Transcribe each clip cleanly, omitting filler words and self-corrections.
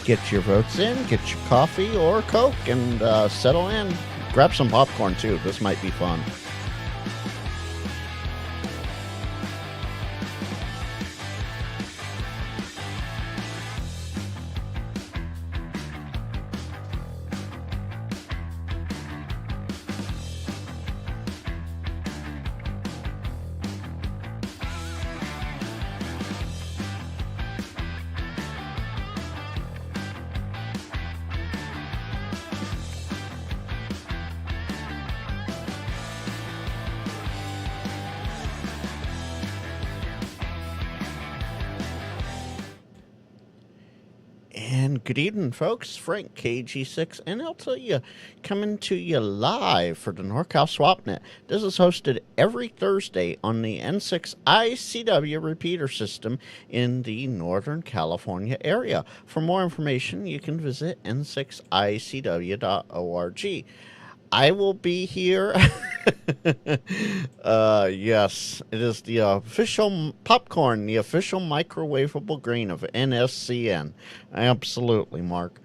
Get your votes in, get your coffee or Coke, and settle in. Grab some popcorn, too. This might be fun. And good evening, folks. Frank, KG6, and I'll tell you, coming to you live for the NorCal SwapNet. This is hosted every Thursday on the N6ICW Repeater system in the Northern California area. For more information, you can visit n6icw.org. I will be here. Yes, it is the official popcorn, the official microwavable grain of NSCN. Absolutely, Mark.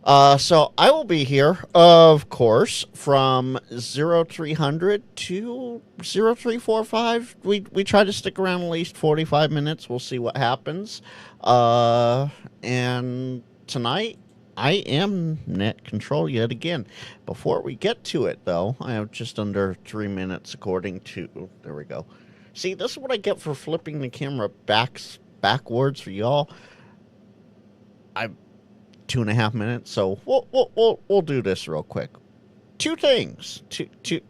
So I will be here, of course, from 0300 to 0345. We try to stick around at least 45 minutes. We'll see what happens. And tonight, I am net control yet again. Before we get to it, though, I have just under 3 minutes according to... There we go. See, this is what I get for flipping the camera backwards for y'all. I'm 2.5 minutes, so we'll do this real quick. Two things.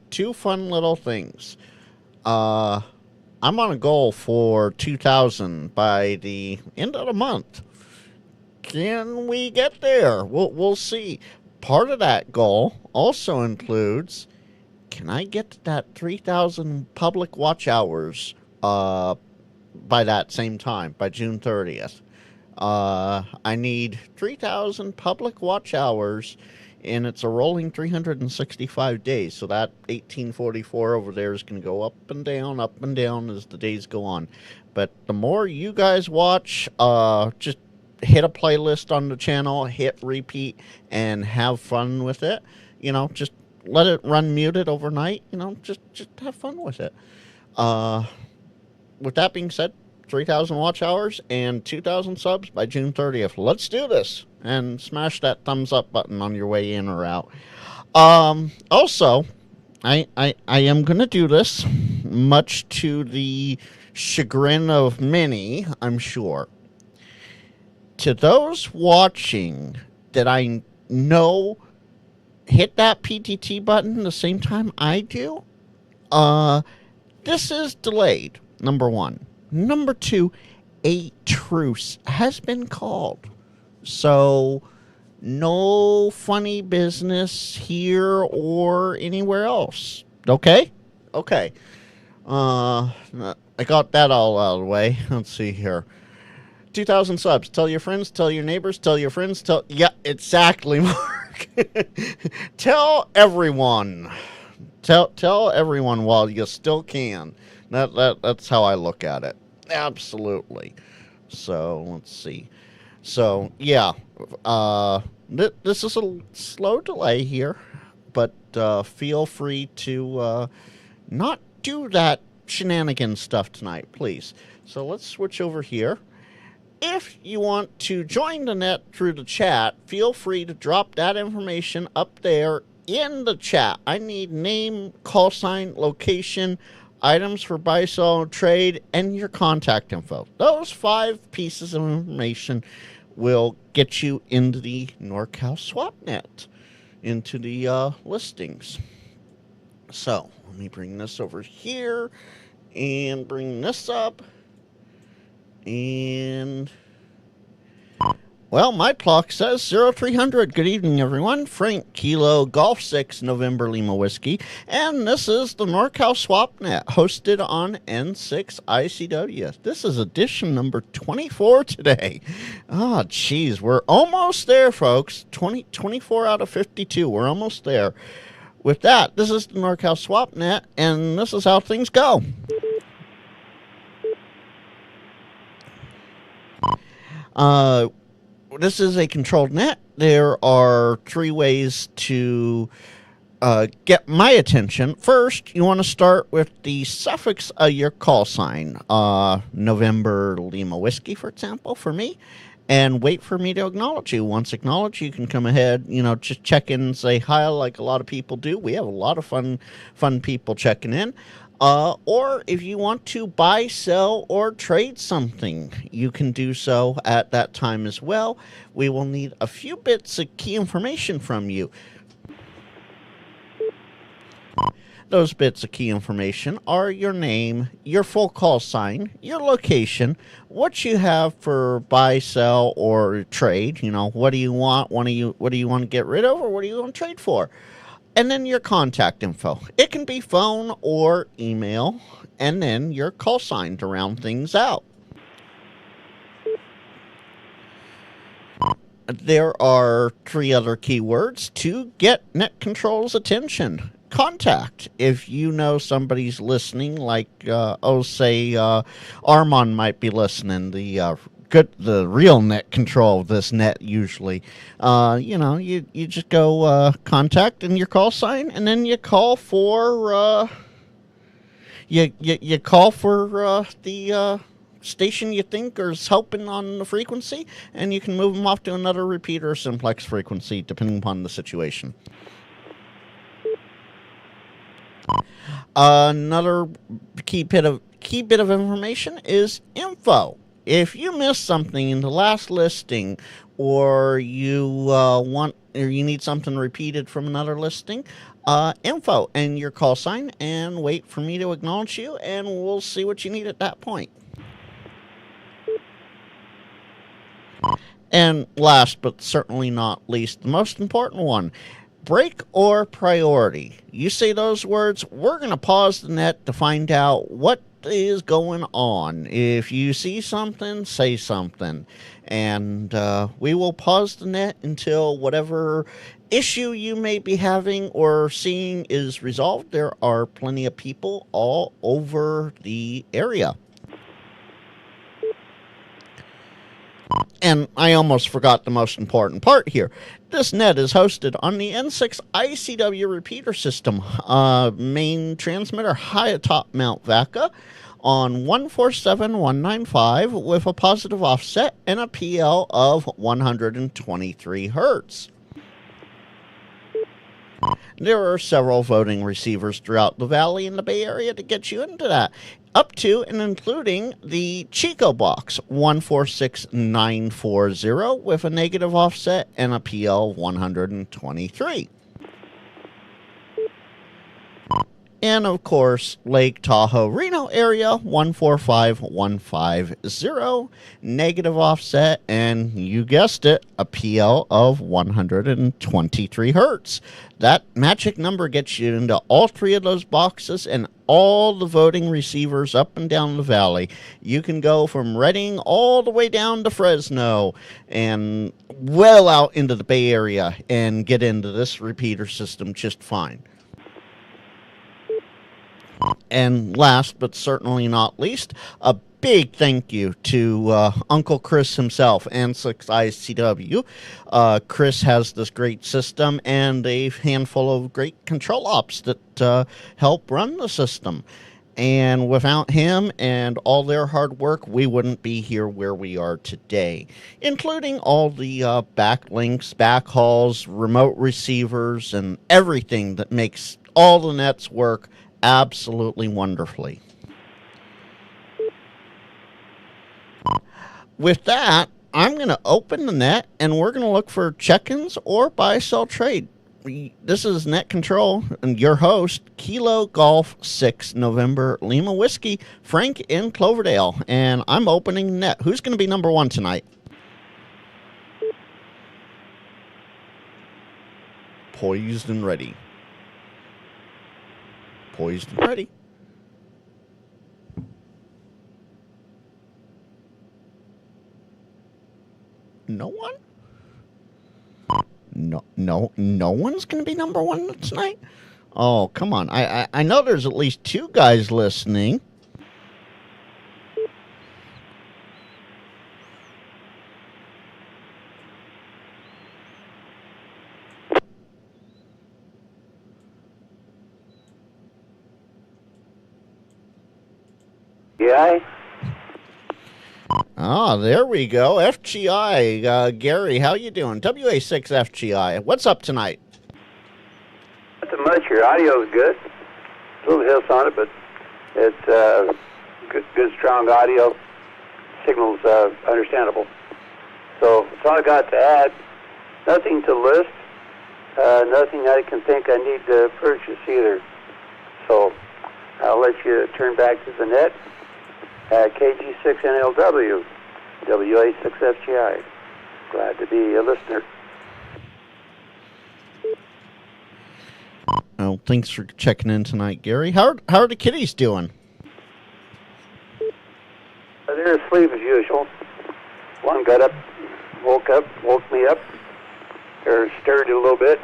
Two fun little things. I'm on a goal for 2,000 by the end of the month. Can we get there? We'll see. Part of that goal also includes, can I get to that 3,000 public watch hours by that same time, by June 30th? I need 3,000 public watch hours, and it's a rolling 365 days. So that 1844 over there is going to go up and down as the days go on. But the more you guys watch, just hit a playlist on the channel, hit repeat, and have fun with it. You know, just let it run muted overnight. You know, just have fun with it. With that being said, 3,000 watch hours and 2,000 subs by June 30th. Let's do this. And smash that thumbs up button on your way in or out. Also, I am going to do this, much to the chagrin of many, I'm sure. To those watching that I know hit that PTT button the same time I do, this is delayed, number one. Number two, a truce has been called. So, no funny business here or anywhere else. Okay? Okay. I got that all out of the way. Let's see here. 2,000 subs. Tell your friends, tell your neighbors, tell your friends, yeah, exactly, Mark. Tell everyone. Tell everyone while you still can. That's how I look at it. Absolutely. So, let's see. So, yeah. This is a slow delay here, but feel free to not do that shenanigan stuff tonight, please. So, let's switch over here. If you want to join the net through the chat, feel free to drop that information up there in the chat. I need name, call sign, location, items for buy, sell, trade, and your contact info. Those 5 pieces of information will get you into the NorCal SwapNet, into the listings. So, let me bring this over here and bring this up. And, well, my clock says 0300. Good evening, everyone. Frank Kilo Golf 6 November Lima Whiskey. And this is the NorCal SwapNet, hosted on N6ICW. This is edition number 24 today. Oh, geez. We're almost there, folks. 24 out of 52. We're almost there. With that, this is the NorCal SwapNet, and this is how things go. this is a controlled net. There are three ways to get my attention. First, you want to start with the suffix of your call sign. November Lima Whiskey, for example, for me. And wait for me to acknowledge you. Once acknowledged, you can come ahead, just check in and say hi like a lot of people do. We have a lot of fun people checking in. Or if you want to buy, sell, or trade something, you can do so at that time as well. We will need a few bits of key information from you. Those bits of key information are your name, your full call sign, your location, what you have for buy, sell, or trade. What do you want? What do you want to get rid of, or what do you want to trade for? And then your contact info. It can be phone or email, and then your call sign to round things out. There are three other keywords to get Net Control's attention. Contact. If you know somebody's listening, like, say, Armand might be listening, the real Net Control of this net usually. You just go contact and your call sign, and then you call for you call for the station you think is helping on the frequency, and you can move them off to another repeater or simplex frequency depending upon the situation. Another key bit of information is info. If you missed something in the last listing, or you need something repeated from another listing, info and your call sign, and wait for me to acknowledge you, and we'll see what you need at that point. And last but certainly not least, the most important one, break or priority. You say those words, we're going to pause the net to find out what is going on. If you see something, say something. And we will pause the net until whatever issue you may be having or seeing is resolved. There are plenty of people all over the area. And I almost forgot the most important part here. This net is hosted on the N6ICW Repeater system, main transmitter high atop Mount Vaca on 147195 with a positive offset and a PL of 123 hertz. There are several voting receivers throughout the valley in the Bay Area to get you into that, up to and including the Chico box 146940 with a negative offset and a PL 123. And of course, Lake Tahoe, Reno area 145150, negative offset, and you guessed it, a PL of 123 hertz. That magic number gets you into all three of those boxes and all the voting receivers up and down the valley. You can go from Redding all the way down to Fresno and well out into the Bay Area and get into this repeater system just fine. And last but certainly not least, a big thank you to Uncle Chris himself, N6ICW. Chris has this great system and a handful of great control ops that help run the system. And without him and all their hard work, we wouldn't be here where we are today, including all the backlinks, backhauls, remote receivers, and everything that makes all the nets work absolutely wonderfully. With that, I'm going to open the net and we're going to look for check-ins or buy, sell, trade. This is Net Control and your host, Kilo Golf 6 November Lima Whiskey, Frank in Cloverdale. And I'm opening net. Who's going to be number one tonight? Poised and ready. Poised and ready. No one? No one's going to be number one tonight? Oh, come on. I know there's at least two guys listening. FGI. Ah, there we go. FGI. Gary, how you doing? WA6FGI. What's up tonight? Not much. Your audio is good. A little hiss on it, but it's good, strong audio. Signal's understandable. So that's all I got to add. Nothing to list. Nothing I can think I need to purchase either. So I'll let you turn back to the net. KG6NLW, WA6FGI. Glad to be a listener. Oh, thanks for checking in tonight, Gary. How are the kitties doing? They're asleep as usual. One got up, woke me up, or stirred a little bit.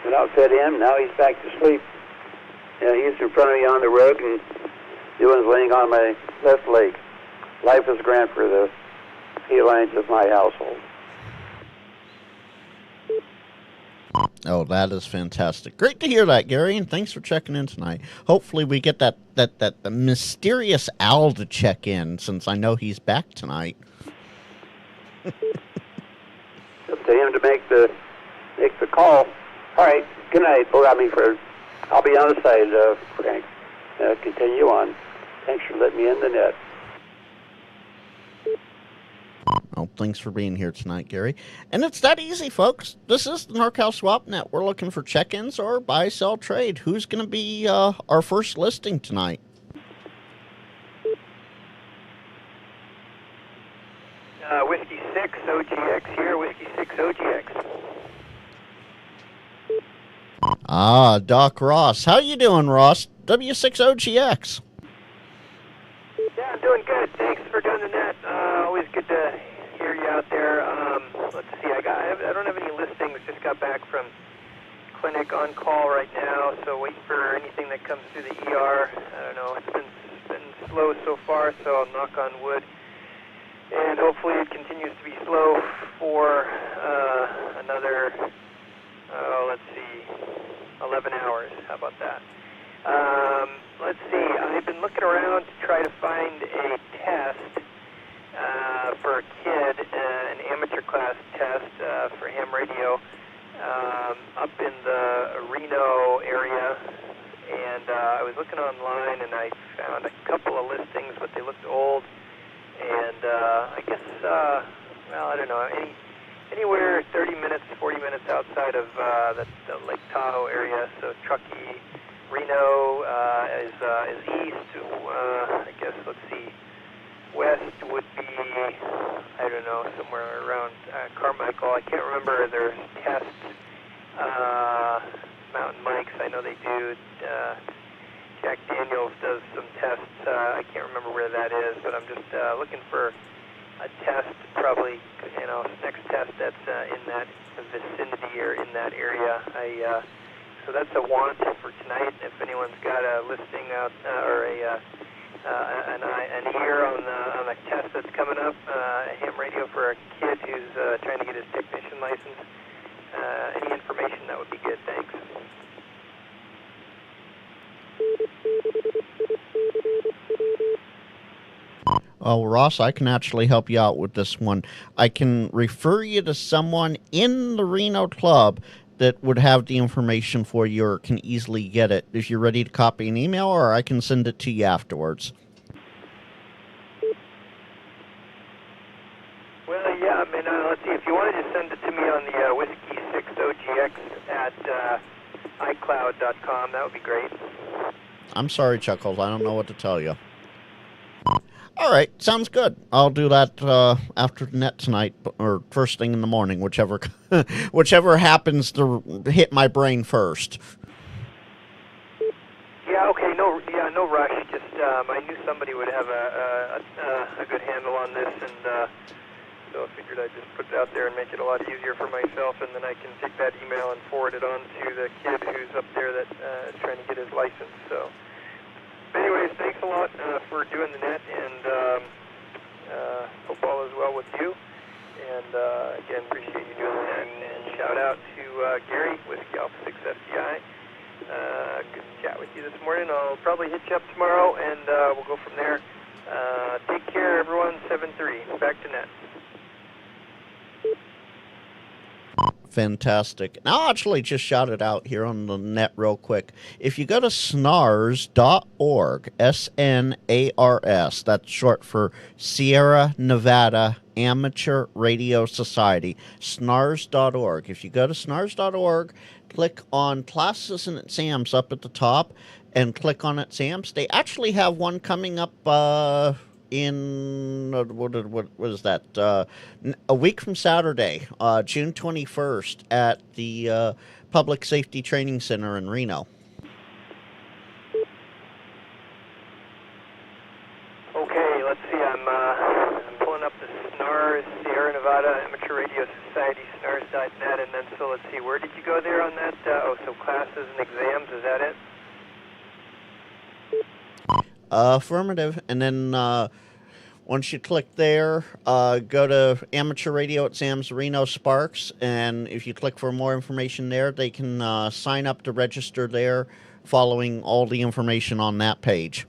Went out, fed him. Now he's back to sleep. He's in front of me on the rug, and the one's laying on my left leg. Life is grand for the felines of my household. Oh, that is fantastic. Great to hear that, Gary, and thanks for checking in tonight. Hopefully we get that mysterious owl to check in, since I know he's back tonight. Up to him to make the call. All right, good night. I'll be on the side, Frank. Continue on. Thanks for letting me in the net. Oh, thanks for being here tonight, Gary. And it's that easy, folks. This is the NorCal Swap Net. We're looking for check-ins or buy, sell, trade. Who's going to be our first listing tonight? Whiskey 6 OGX here, Whiskey 6 OGX. Ah, Doc Ross. How you doing, Ross? W6OGX. Yeah, I'm doing good. Thanks for doing the net. Always good to hear you out there. Let's see, I don't have any listings. Just got back from clinic on call right now, so waiting for anything that comes through the ER. I don't know. It's been slow so far, so I'll knock on wood. And hopefully it continues to be slow for another, let's see, 11 hours. How about that? Let's see. I've been looking around to try to find a test for a kid, an amateur class test for ham radio up in the Reno area. And I was looking online and I found a couple of listings, but they looked old. And I guess, I don't know, anywhere 30 minutes, 40 minutes outside of the Lake Tahoe area. So Truckee, Reno is east. I guess, let's see, west would be, I don't know, somewhere around Carmichael. I can't remember. There's tests, Mountain Mikes, I know they do. Jack Daniels does some tests. I can't remember where that is, but I'm just looking for a test, probably, next test that's in that vicinity or in that area. So that's a want for tonight. If anyone's got a listing out or an ear on the test that's coming up, a ham radio for a kid who's trying to get his technician license, any information, that would be good. Thanks. Oh, Ross, I can actually help you out with this one. I can refer you to someone in the Reno club that would have the information for you or can easily get it. If you're ready to copy an email, or I can send it to you afterwards. Well, yeah, I mean, let's see. If you wanted to send it to me on the Whiskey 6 OGX at iCloud.com, that would be great. I'm sorry, Chuckles. I don't know what to tell you. All right, sounds good. I'll do that after the net tonight, or first thing in the morning, whichever happens to hit my brain first. Yeah, okay, no rush. Just I knew somebody would have a good handle on this, and so I figured I'd just put it out there and make it a lot easier for myself, and then I can take that email and forward it on to the kid who's up there that is trying to get his license. So. Anyways, thanks a lot for doing the net, and hope all is well with you. And again, appreciate you doing the net. And shout out to Gary with Alpha 6 FGI. Good to chat with you this morning. I'll probably hit you up tomorrow, and we'll go from there. Take care, everyone. 7-3. Back to net. Fantastic. And I'll actually just shout it out here on the net real quick. If you go to snars.org, SNARS, that's short for Sierra Nevada Amateur Radio Society, snars.org. If you go to snars.org, click on classes and exams up at the top and click on exams. They actually have one coming up in what was that? A week from Saturday, June 21st, at the Public Safety Training Center in Reno. Okay, let's see. I'm pulling up the SNARS, Sierra Nevada Amateur Radio Society, snars.net, and then so let's see. Where did you go there on that? So classes and exams. Is that it? Affirmative. And then once you click there, go to Amateur Radio Exams Reno Sparks, and if you click for more information there, they can sign up to register there following all the information on that page.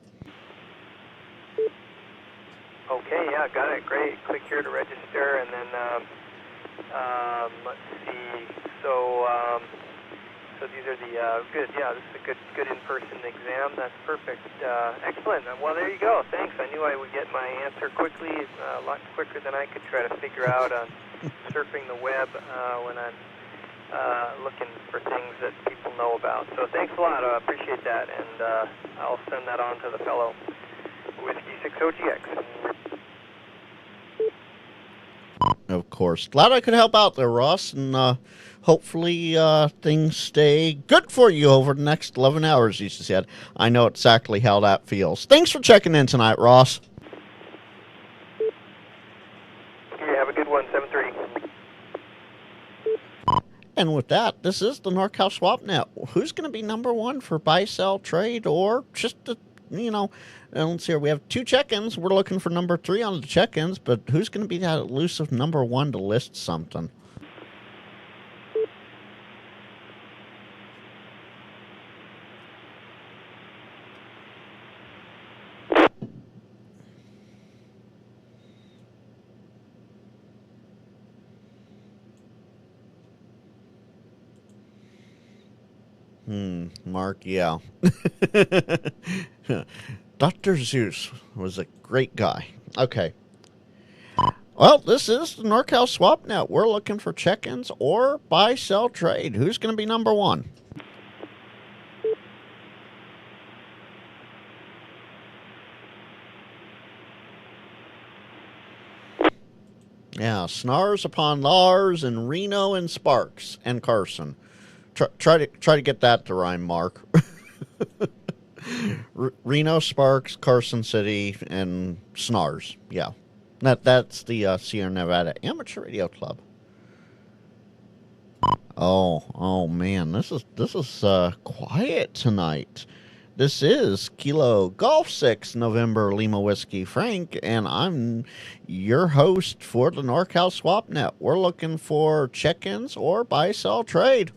Okay, yeah, got it. Great. Click here to register, and then let's see. So these are the good. Yeah, this is a good in-person exam. That's perfect. Excellent. Well, there you go. Thanks. I knew I would get my answer quickly, a lot quicker than I could try to figure out on surfing the web when I'm looking for things that people know about. So thanks a lot. I appreciate that, and I'll send that on to the fellow Whiskey 60GX. Of course. Glad I could help out there, Ross, and hopefully things stay good for you over the next 11 hours, you said. I know exactly how that feels. Thanks for checking in tonight, Ross. Yeah, have a good one, 7-3. And with that, this is the NorCal SwapNet. Who's going to be number one for buy, sell, trade, or just the, let's see here. We have 2 check-ins. We're looking for number 3 on the check-ins, but who's going to be that elusive number 1 to list something? Mark, yeah. Dr. Zeus was a great guy. Okay. Well, this is the NorCal SwapNet. We're looking for check-ins or buy, sell, trade. Who's going to be number 1? Yeah, Snars upon Lars and Reno and Sparks and Carson. Try to get that to rhyme, Mark. Reno, Sparks, Carson City, and Snars. Yeah, that's the Sierra Nevada Amateur Radio Club. Oh man, this is quiet tonight. This is Kilo Golf 6 November Lima Whiskey Frank, and I'm your host for the NorCal SwapNet. We're looking for check-ins or buy, sell, trade.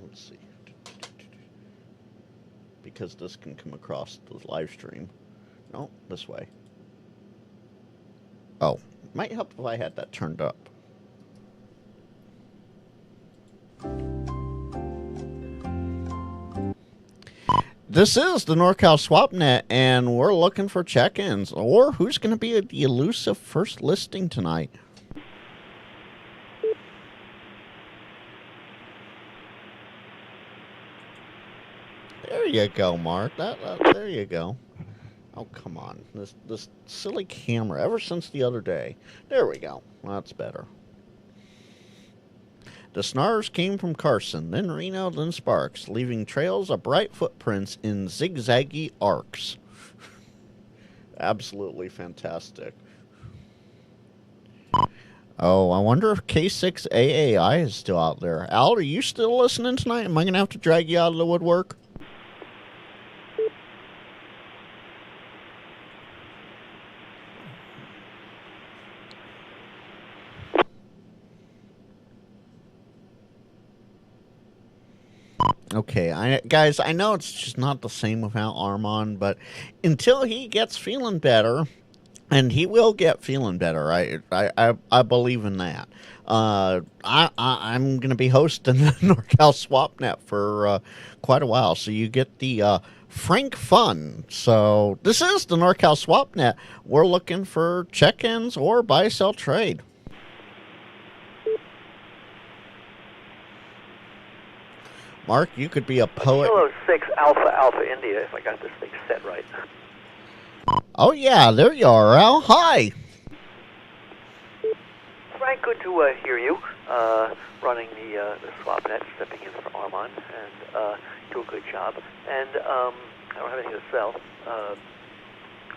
Let's see. Because this can come across the live stream. No, this way. Oh, might help if I had that turned up. This is the NorCal SwapNet, and we're looking for check-ins, or who's going to be the elusive first listing tonight. There you go, Mark. There you go. Oh, come on. This silly camera, ever since the other day. There we go. That's better. The Snars came from Carson, then Reno, then Sparks, leaving trails of bright footprints in zigzaggy arcs. Absolutely fantastic. Oh, I wonder if K6AAI is still out there. Al, are you still listening tonight? Am I going to have to drag you out of the woodwork? Okay, guys, I know it's just not the same without Armand, but until he gets feeling better, and he will get feeling better. I believe in that. I'm going to be hosting the NorCal SwapNet for quite a while, so you get the Frank Fun. So this is the NorCal SwapNet. We're looking for check-ins or buy, sell, trade. Mark, you could be a poet. Kilo 6 Alpha Alpha India, if I got this thing set right. Oh, yeah, there you are, Al. Hi. Frank, good to hear you. Running the SwapNet, stepping in for Armand, and do a good job. And I don't have anything to sell,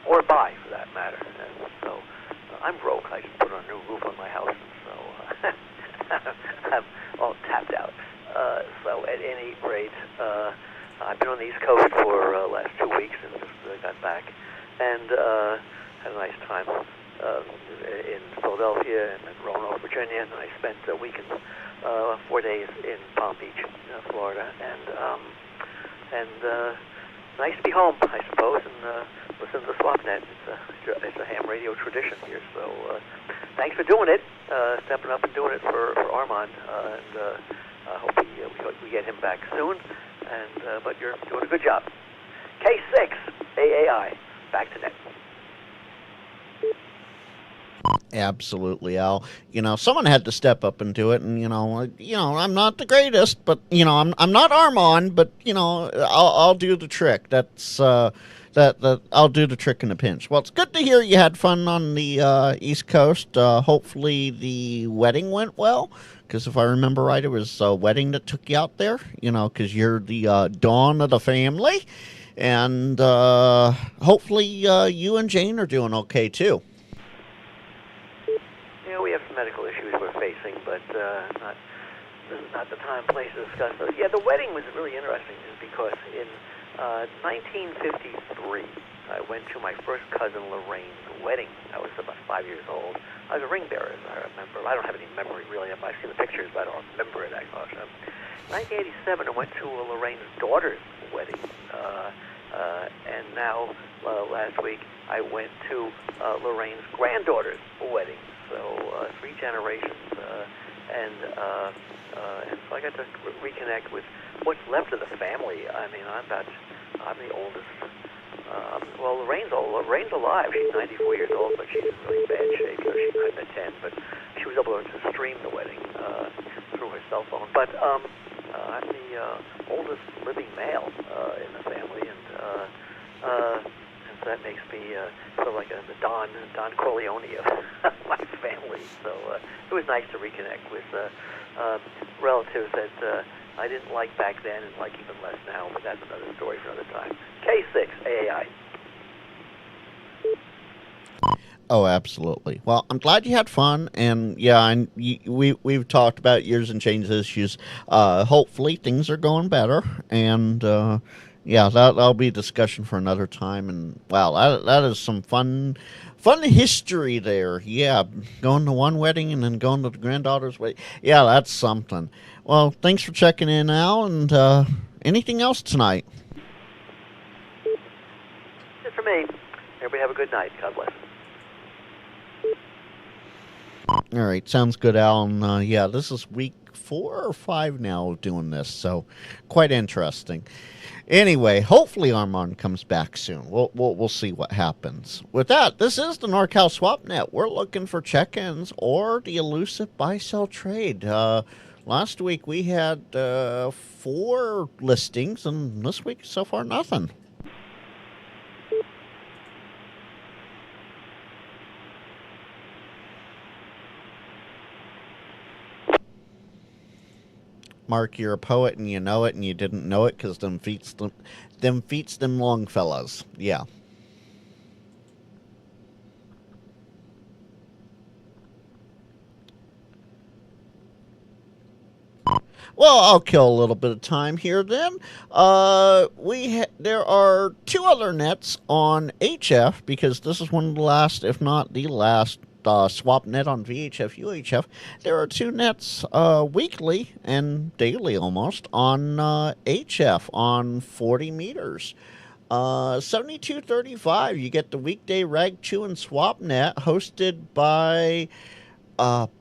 or buy, for that matter. And so I'm broke. I just put on a new roof on my house, so I'm all tapped out. So at any rate, I've been on the East Coast for the last 2 weeks and just got back, and had a nice time in Philadelphia and in Roanoke, Virginia, and I spent a week and 4 days in Palm Beach, Florida, and nice to be home, I suppose, and listen to the SwapNet. It's a ham radio tradition here, so thanks for doing it, stepping up and doing it for Armand, and I hope we get him back soon, and but you're doing a good job. K6 AAI, back to net. Absolutely, Al. Someone had to step up and do it, and I'm not the greatest, but I'm not Armand, but I'll do the trick. That's that I'll do the trick in a pinch. Well, it's good to hear you had fun on the East Coast. Hopefully, the wedding went well, because if I remember right, it was a wedding that took you out there. Because you're the dawn of the family, and hopefully you and Jane are doing okay too. We have some medical issues we're facing, but not the time and place to discuss those. Yeah, the wedding was really interesting because in 1953, I went to my first cousin Lorraine's wedding. I was about 5 years old. I was a ring bearer, as I remember. I don't have any memory, really. I've seen the pictures, but I don't remember it that much. 1987, I went to Lorraine's daughter's wedding. And now, last week, I went to Lorraine's granddaughter's wedding. So 3 generations, and so I got to reconnect with what's left of the family. I mean, I'm the oldest. Well, Lorraine's alive. She's 94 years old, but she's in really bad shape, so she couldn't attend. But she was able to stream the wedding through her cell phone. But I'm the oldest living male in the family, and so that makes me sort of like the Don Corleone of my family. So it was nice to reconnect with relatives that I didn't like back then and like even less now, but that's another story for another time. K6 AAI. Oh, absolutely. Well, I'm glad you had fun, and yeah, we've talked about years and change issues. Hopefully, things are going better, and yeah, that'll be a discussion for another time. And wow, that is some fun history there. Yeah, going to one wedding and then going to the granddaughter's wedding. Yeah, that's something. Well, thanks for checking in, Al. And anything else tonight? Just for me. Everybody have a good night. God bless. All right, sounds good, Al. And yeah, this is week 4 or 5 now of doing this, so quite interesting. Anyway, hopefully Armand comes back soon. We'll see what happens. With that, this is the NorCal SwapNet. We're looking for check-ins or the elusive buy-sell trade. Last week we had 4 listings, and this week so far nothing. Mark, you're a poet and you know it, and you didn't know it because them feats them Longfellows. Yeah. Well, I'll kill a little bit of time here then. There are 2 other nets on HF because this is one of the last, if not the last, SwapNet on VHF, UHF. There are two nets weekly and daily almost on HF on 40 meters. 7235, you get the weekday Rag Chew and SwapNet hosted by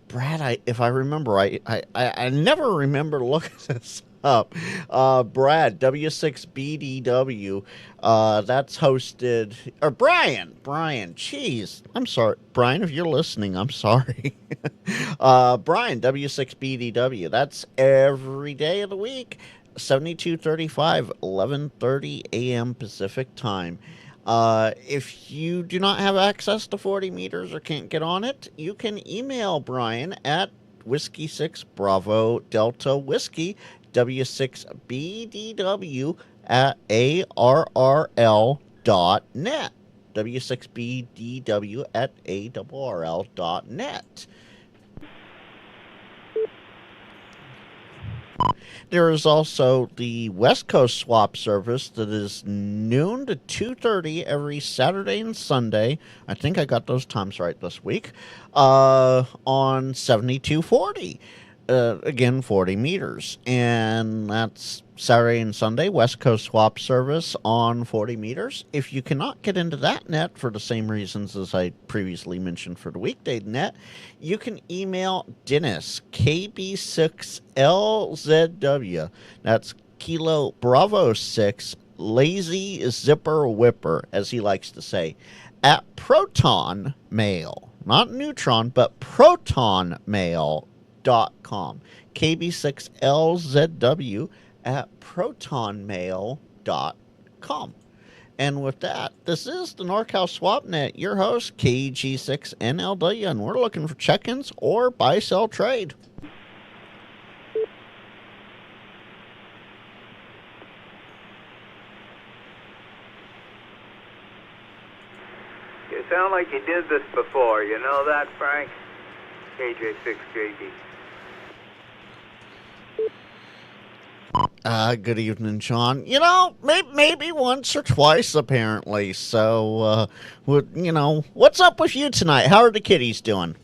Brad. If I remember right, I never remember looking this up. Brad, W6BDW. That's hosted, or Brian, jeez, I'm sorry, Brian, if you're listening, I'm sorry. Brian, W6BDW, that's every day of the week, 7235, 11:30 a.m. Pacific time. If you do not have access to 40 meters or can't get on it, you can email Brian at Whiskey 6 Bravo Delta Whiskey W6BDW at ARRL.net. W6BDW at ARRL.net. There is also the West Coast swap service that is noon to 2:30 every Saturday and Sunday. I think I got those times right this week. On 7240. Again, 40 meters. And that's Saturday and Sunday, West Coast swap service on 40 meters. If you cannot get into that net for the same reasons as I previously mentioned for the weekday net, you can email Dennis, KB6LZW. That's Kilo Bravo 6, Lazy Zipper Whipper, as he likes to say, at Proton Mail. Not Neutron, but Proton Mail. Com. KB6LZW at protonmail.com. And with that, this is the NorCal SwapNet, your host, KG6NLW, and we're looking for check-ins or buy-sell trade. You sound like you did this before. You know that, Frank? KJ6JD. Good evening, Sean. You know, maybe once or twice, apparently. So, what's up with you tonight? How are the kiddies doing?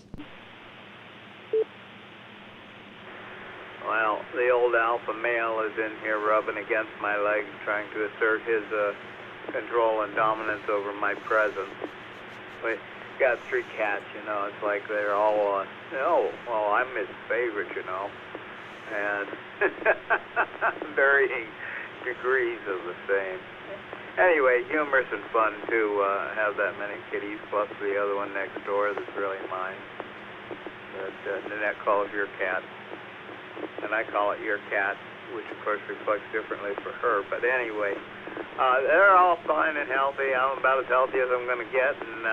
Well, the old alpha male is in here rubbing against my legs, trying to assert his control and dominance over my presence. We got 3 cats, it's like they're all, I'm his favorite, and varying degrees of the same. Anyway, humorous and fun to have that many kitties, plus the other one next door that's really mine, that Nanette calls your cat, and I call it your cat, which of course reflects differently for her, but anyway, they're all fine and healthy. I'm about as healthy as I'm going to get, and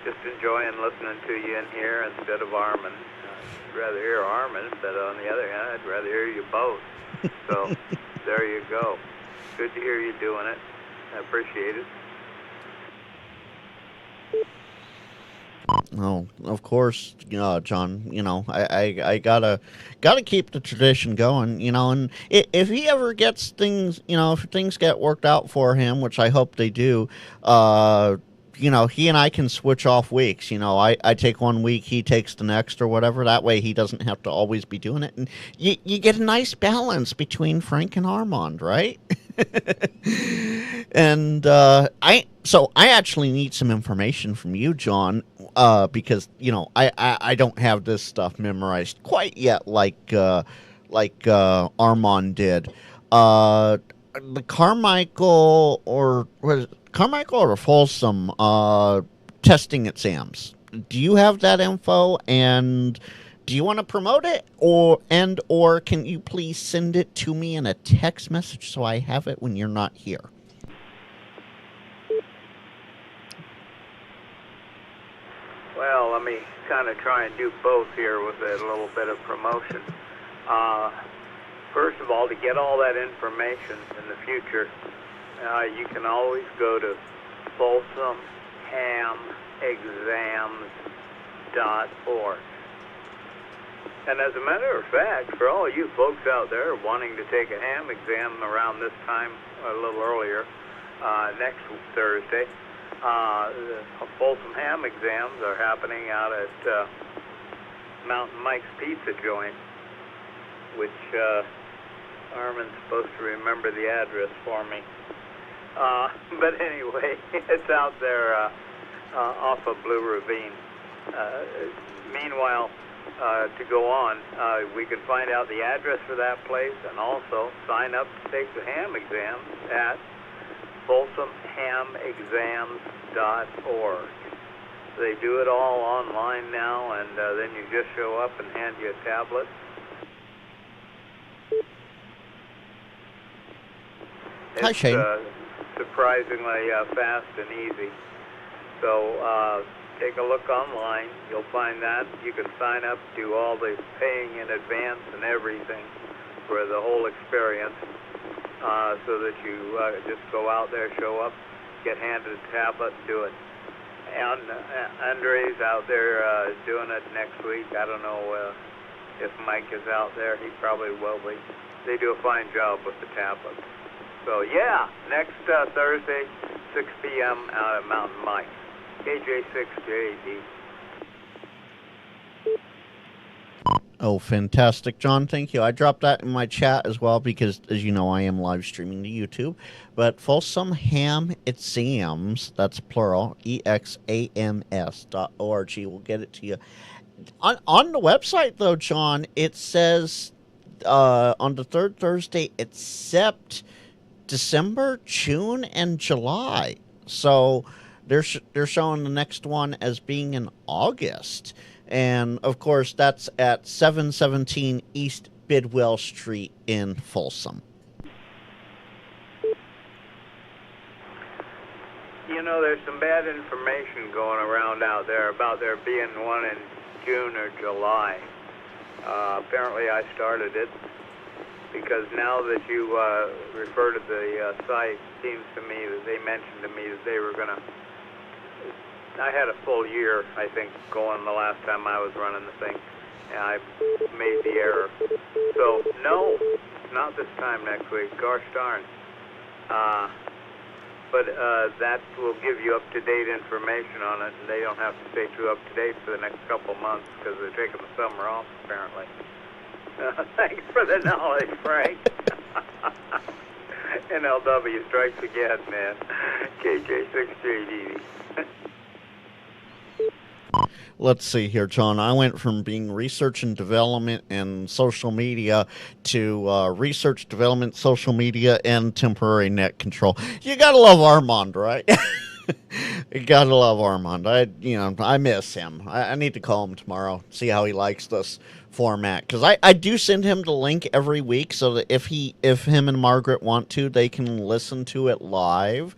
just enjoying listening to you in here instead of Armin. I'd rather hear Armin, but on the other hand, I'd rather hear you both. So there you go. Good to hear you doing it. I appreciate it. Oh, of course, John, I gotta keep the tradition going, and if he ever gets things, if things get worked out for him, which I hope they do, he and I can switch off weeks. I take 1 week, he takes the next or whatever. That way he doesn't have to always be doing it. And you get a nice balance between Frank and Armand, right? And I actually need some information from you, John, because, I don't have this stuff memorized quite yet like Armand did. The Carmichael or Folsom testing exams. Do you have that info, and do you want to promote it, or can you please send it to me in a text message so I have it when you're not here? Well, let me kind of try and do both here with a little bit of promotion. First of all, to get all that information in the future, you can always go to folsomhamexams.org. And as a matter of fact, for all you folks out there wanting to take a ham exam around this time, a little earlier, next Thursday, The Folsom Ham exams are happening out at Mountain Mike's Pizza Joint, which Armin's supposed to remember the address for me. But anyway, it's out there off of Blue Ravine. Meanwhile, to go on, we can find out the address for that place and also sign up to take the ham exams at folsomhamexams.org. They do it all online now, and then you just show up and hand you a tablet. Hi, Shane. Surprisingly fast and easy. So take a look online. You'll find that. You can sign up, do all the paying in advance and everything for the whole experience, so that you just go out there, show up, get handed a tablet, and do it. And Andre's out there doing it next week. I don't know if Mike is out there. He probably will be. They do a fine job with the tablets. So, yeah, next Thursday, 6 p.m. out at Mountain Mike. KJ6JD. Oh, fantastic, John. Thank you. I dropped that in my chat as well because, as you know, I am live streaming to YouTube. But Folsom Ham Exams, that's plural, exams.org, will get it to you. On the website, though, John, it says on the third Thursday, except December, June, and July. So they're showing the next one as being in August. And, of course, that's at 717 East Bidwell Street in Folsom. You know, there's some bad information going around out there about there being one in June or July. Apparently I started it because now that you refer to the site, it seems to me that they mentioned to me that they were going to... I had a full year, I think, going the last time I was running the thing, and I made the error. So, no, not this time next week. Gosh darn. But that will give you up-to-date information on it, and they don't have to stay too up-to-date for the next couple months because they're taking the summer off, apparently. Thanks for the knowledge, Frank. NLW strikes again, man. KJ6JD. Let's see here, John. I went from being research and development and social media to research, development, social media, and temporary net control. You gotta love Armand, right? You gotta love Armand. I miss him. I need to call him tomorrow, see how he likes this format, because I do send him the link every week so that if him and Margaret want to, they can listen to it live,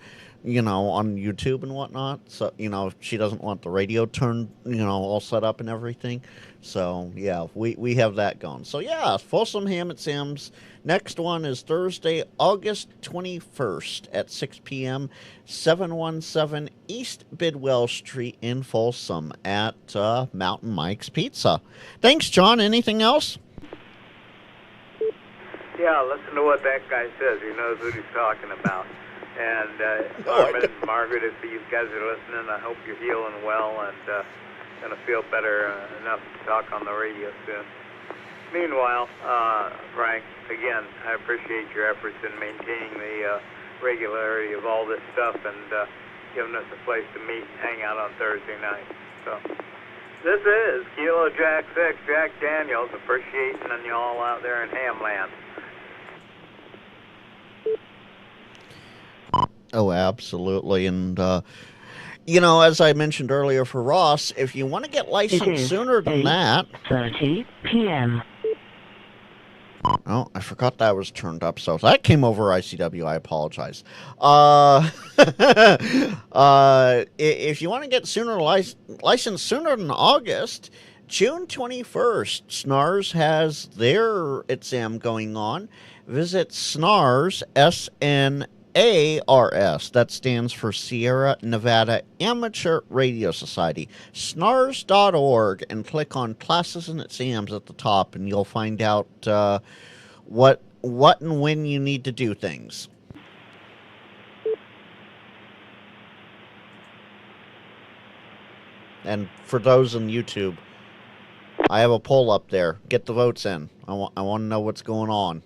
on YouTube and whatnot. So, she doesn't want the radio turned, all set up and everything. So, yeah, we have that going. So, yeah, Folsom Ham Exams. Next one is Thursday, August 21st at 6 p.m., 717 East Bidwell Street in Folsom at Mountain Mike's Pizza. Thanks, John. Anything else? Yeah, listen to what that guy says. He knows what he's talking about. And Armin and Margaret, if you guys are listening, I hope you're healing well and going to feel better enough to talk on the radio soon. Meanwhile, Frank, again, I appreciate your efforts in maintaining the regularity of all this stuff and giving us a place to meet and hang out on Thursday night. So, this is Kilo Jack 6, Jack Daniels, appreciating y'all out there in Hamland. Oh, absolutely. And, as I mentioned earlier for Ross, if you want to get licensed sooner than that... 8:30 p.m. Oh, I forgot that was turned up, so that came over ICW. I apologize. If you want to get licensed sooner than August, June 21st, SNARS has their exam going on. Visit SNARS, SNARS, that stands for Sierra Nevada Amateur Radio Society, snars.org, and click on classes and exams at the top, and you'll find out what and when you need to do things. And for those on YouTube, I have a poll up there. Get the votes in. I want to know what's going on.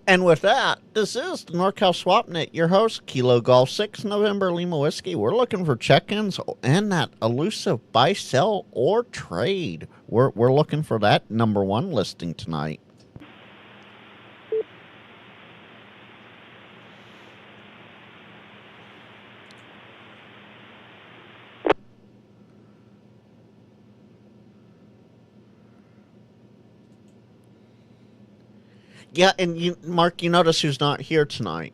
And with that, this is the NorCal SwapNet, your host, Kilo Golf 6 November Lima Whiskey. We're looking for check-ins and that elusive buy, sell, or trade. We're looking for that number one listing tonight. Yeah, and you, Mark, you notice who's not here tonight.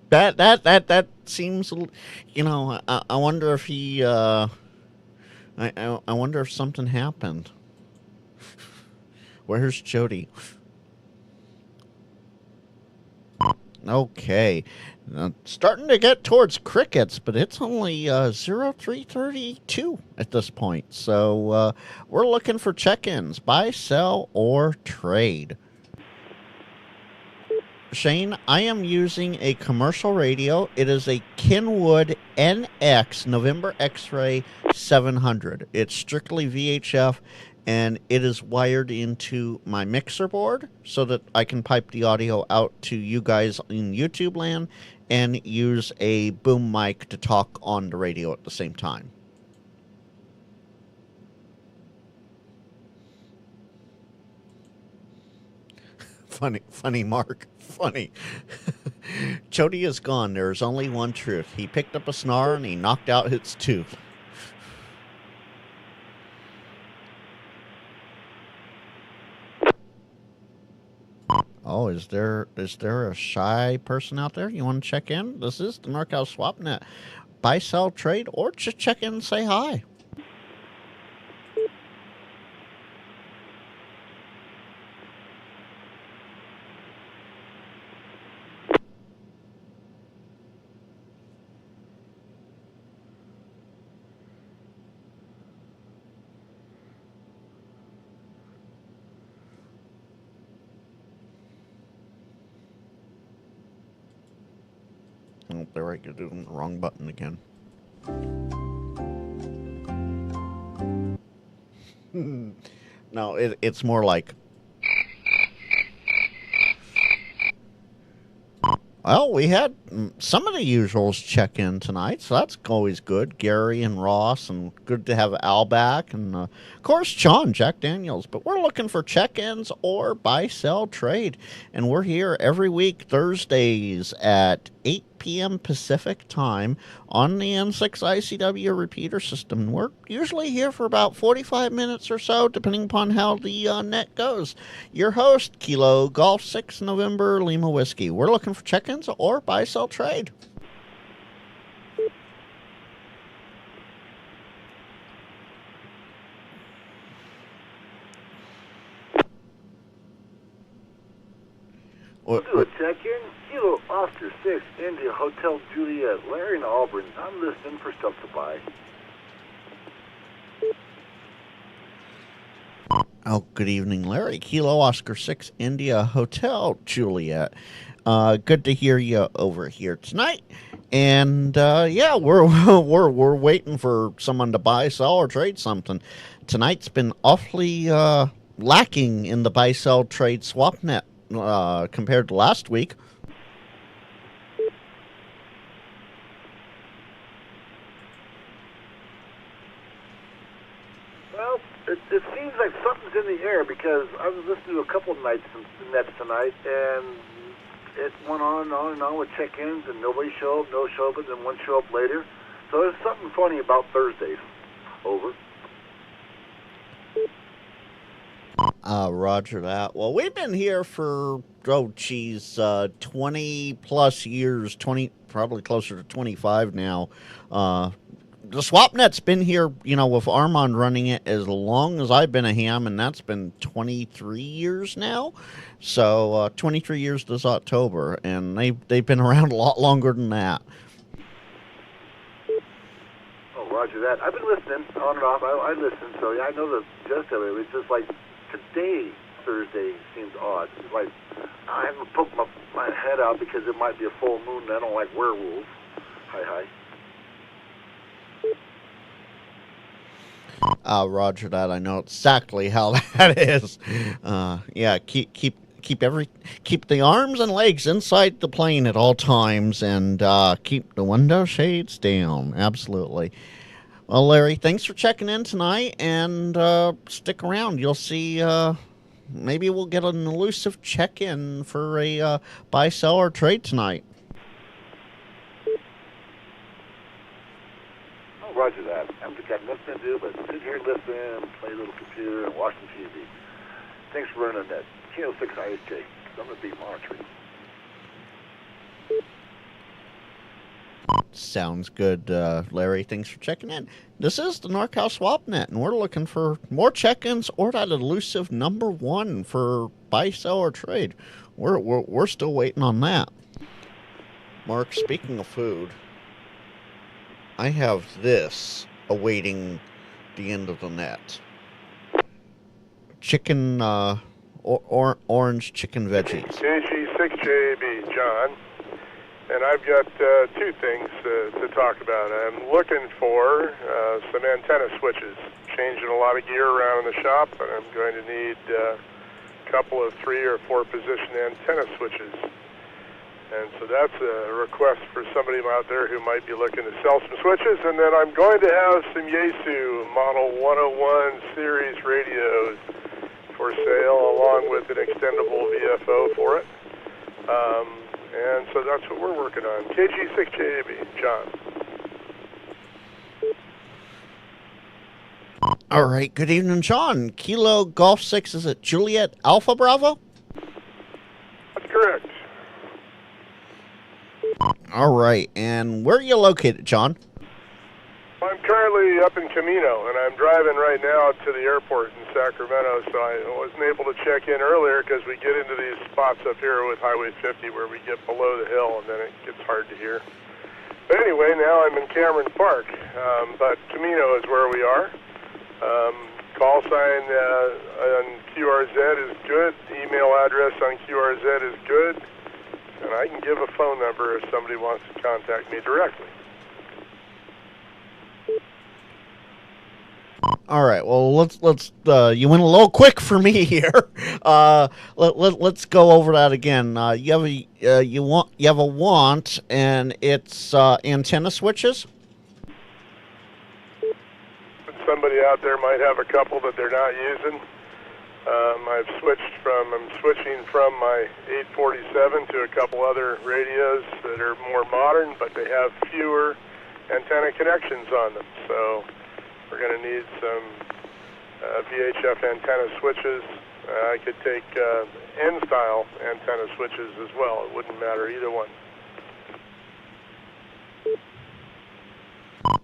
That seems, you know. I wonder if he. I wonder if something happened. Where's Jody? Okay. Starting to get towards crickets, but it's only 0332 at this point. So we're looking for check-ins, buy, sell, or trade. Shane, I am using a commercial radio. It is a Kenwood NX November X-Ray 700. It's strictly VHF, and it is wired into my mixer board so that I can pipe the audio out to you guys in YouTube land and use a boom mic to talk on the radio at the same time. Funny, Mark. Funny. Jody is gone. There is only one truth. He picked up a snarl and he knocked out its tooth. Oh, is there a shy person out there? You want to check in? This is the NorCal SwapNet. Buy, sell, trade, or just check in and say hi. Oh, there I go, doing the wrong button again. No, it's more like... Well, we had some of the usuals check in tonight, so that's always good. Gary and Ross, and good to have Al back, and of course, John, Jack Daniels. But we're looking for check-ins or buy, sell, trade. And we're here every week, Thursdays at 8 p.m. Pacific time on the N6ICW Repeater system. We're usually here for about 45 minutes or so, depending upon how the net goes. Your host, Kilo Golf 6 November Lima Whiskey. We're looking for check-ins or buy, sell, trade. We'll do a check-in. Kilo Oscar 6, India Hotel Juliet, Larry in Auburn. I'm listening for stuff to buy. Oh, good evening, Larry. Kilo Oscar 6, India Hotel Juliet. Good to hear you over here tonight. And yeah, we're waiting for someone to buy, sell, or trade something. Tonight's been awfully lacking in the buy, sell, trade swap net compared to last week. Well, it seems like something's in the air because I was listening to a couple of nets tonight, and it went on and on with check-ins, and nobody showed up, no show up, and then one show up later. So there's something funny about Thursdays. Over. Roger that. Well, we've been here for 20 plus years, probably closer to 25 now. The SwapNet's been here, with Armand running it as long as I've been a ham, and that's been 23 years now. So 23 years this October, and they've been around a lot longer than that. Oh, roger that. I've been listening on and off. I listen, so yeah, I know the gist of it. It's just like today, Thursday, seems odd. It's like I haven't poked my head out because it might be a full moon, and I don't like werewolves. Hi. Roger that. I know exactly how that is. Yeah, keep the arms and legs inside the plane at all times, and keep the window shades down. Absolutely. Well, Larry, thanks for checking in tonight, and stick around. You'll see. Maybe we'll get an elusive check-in for a buy, sell, or trade tonight. Oh, roger that. I've got nothing to do but sit here, listen, play a little computer, and watch some TV. Thanks for running that. N6ICW. I'm going to be monitoring. Sounds good, Larry. Thanks for checking in. This is the NorCal SwapNet, and we're looking for more check-ins or that elusive number one for buy, sell, or trade. We're still waiting on that. Mark, speaking of food, I have this awaiting the end of the net. Chicken, orange chicken veggies. N6ICW, John. And I've got two things to talk about. I'm looking for some antenna switches. Changing a lot of gear around in the shop, and I'm going to need a couple of 3 or 4 position antenna switches. And so that's a request for somebody out there who might be looking to sell some switches. And then I'm going to have some Yaesu Model 101 series radios for sale, along with an extendable VFO for it. And so that's what we're working on. KG6JAB, John. All right. Good evening, John. Kilo Golf 6, is it Juliet Alpha Bravo? That's correct. All right. And where are you located, John? I'm currently up in Camino, and I'm driving right now to the airport in Sacramento, so I wasn't able to check in earlier because we get into these spots up here with Highway 50 where we get below the hill, and then it gets hard to hear. But anyway, now I'm in Cameron Park, but Camino is where we are. Call sign on QRZ is good. Email address on QRZ is good. And I can give a phone number if somebody wants to contact me directly. All right. Well, let's. You went a little quick for me here. Let's go over that again. You have a want, and it's antenna switches. Somebody out there might have a couple that they're not using. I'm switching from my 847 to a couple other radios that are more modern, but they have fewer antenna connections on them. So we're going to need some VHF antenna switches. I could take N-style antenna switches as well. It wouldn't matter either one.